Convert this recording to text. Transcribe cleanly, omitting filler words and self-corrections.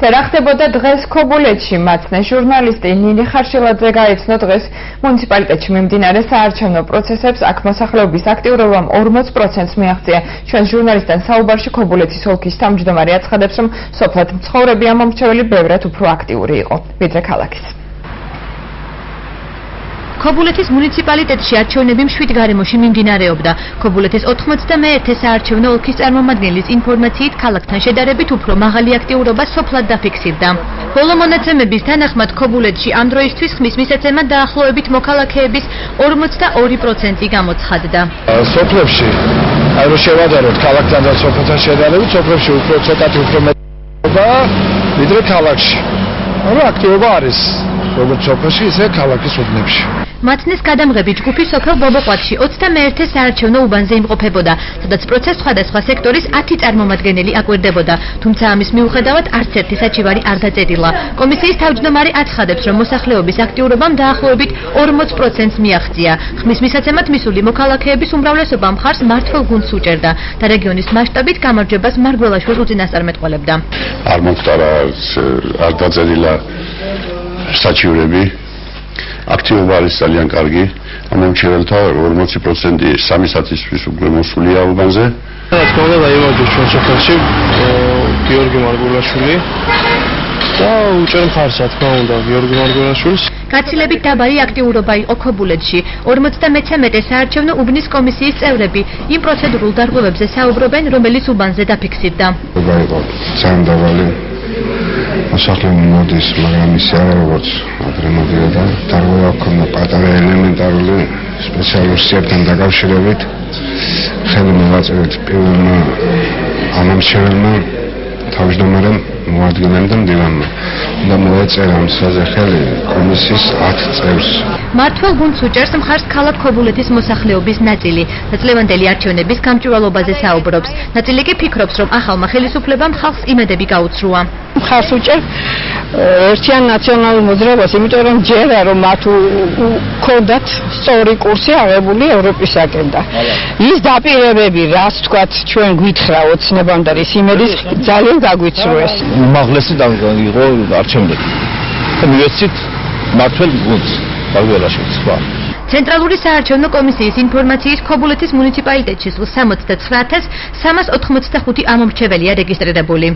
რა ხდებოდა დღეს ქობულეთში? მაცნე ჟურნალისტი ნინი ხარშილაძე გაიცნო დღეს მუნიციპალიტეტში მიმდინარე საარჩევნო პროცესებს. აქ მოსახლეობის აქტიურობამ 40%-ს მიაღწია. ჩვენ ჟურნალისტთან საუბარში ქობულეთის ოლქის თავმჯდომარე აცხადებს, რომ სოფლად მცხოვრები ამომრჩეველი ბევრად უფრო აქტიური იყო, ვიდრე ქალაქის. ქობულეთის მუნიციპალიტეტში არჩევნები მშვიდ გარემოში მიმდინარეობდა. ქობულეთის 91 საარჩევნო ოლქის წარმომადგენლის ინფორმაციით, ქალაქთან შედარებით უფრო მაღალი აქტიურობა სოფლად დაფიქსირდა. ბოლო მონაცემების თანახმად, ქობულეთში ამ დროისთვის ხმის მისაცემად დაახლოებით მოქალაქეების 42% გამოცხადდა. სოფლებში, რო შევადაროთ ქალაქთან და სოფელთან შედარებით, სოფლებში უფრო ცოტათი უფრო მეტია, ვიდრე ქალაქში. რა აქტიურობა არის? როგორც სოფელში, ისე ქალაქის უბნებში. მაცნეს გადამღები ჯგუფი სოფელ ბობოყვათში 21 საარჩევნო უბანზე იმყოფებოდა, სადაც პროცესს სხვადასხვა სექტორის 10 წარმომადგენელი აკვირდებოდა. თუმცა ამის მიუხედავად არც ერთი საჩივარი არ დაწერილა. კომისიის თავმჯდომარე აცხადებს, რომ მოსახლეობის აქტიურობამ დაახლოებით 40%-ს მიაღწია. ხმის მისაცემად მისული მოქალაქეების უმრავლესობა მხარს მმართველ გუნდს უჭერდა და რეგიონის მასშტაბით გამარჯვებას მარგველაშვილს უწინასწარმეტყველებდა. არ მომხდარა, არ დაწერილა საჩივრები. აქტიურობა არის ძალიან კარგი. ამომრჩეველთა 40% 3 საათისთვის უკვე მოსულია უბანზე. რა თქმა უნდა, დაიმარჯვეს ჩვენ სოფელში გიორგი მარგველაშვილი და უჭერ მხარს, რა თქმა უნდა, გიორგი მარგველაშვილს. გაცილებით დაბალი აქტიურობა იყო ქობულეთში. 51 საარჩევნო უბნის კომისიის წევრები იმ პროცედურულ დარღვევებზე საუბრობენ, რომელიც უბანზე დაფიქსირდა. იყო ძალიან დაბალი. მოსახლეობა მოდის, მაგრამ ისე არა როგორც ადრე მოდიოდა. დარღვევა ჰქონდა პატარა ელემენტარული სპეციალური სიებთან დაკავშირებით. ხელი მივაწევით პირველმა ამომრჩეველმა თავმჯდომარემ მოადგილემ და მდივანმა. და მოეწერა ამ საზე ხელი კომისიის 10 წევრს. მმართველ გუნდს უჭერს მხარს ქალაქ ქობულეთის მოსახლეობის ნაწილი. წლევანდელი არჩევნების გამჭვირვალობაზე საუბრობს. ნაწილი კი ფიქრობს, რომ ახალმა ხელისუფლებამ ხალხს იმედები გაუცრუა. მხარს უჭერს ერთიან ნაციონალურ მოძრაობას, იმიტომ რომ ჯერა რომ მათ ქონდათ სწორი კურსი აღებული ევროპისაკენ და ის დაპირებები, რაც თქვათ ჩვენ გვითხრა ოცნებამდარის იმედის ძალიან გაგვიცრუეს. უმაღლესი იყო არჩევნები. მივეცით მმართველ გუნდს მარგველაშვილს. ცენტრალური საარჩევნო კომისიის ინფორმაციით, ქობულეთის მუნიციპალიტეტში 79385 ამომრჩეველია რეგისტრირებული.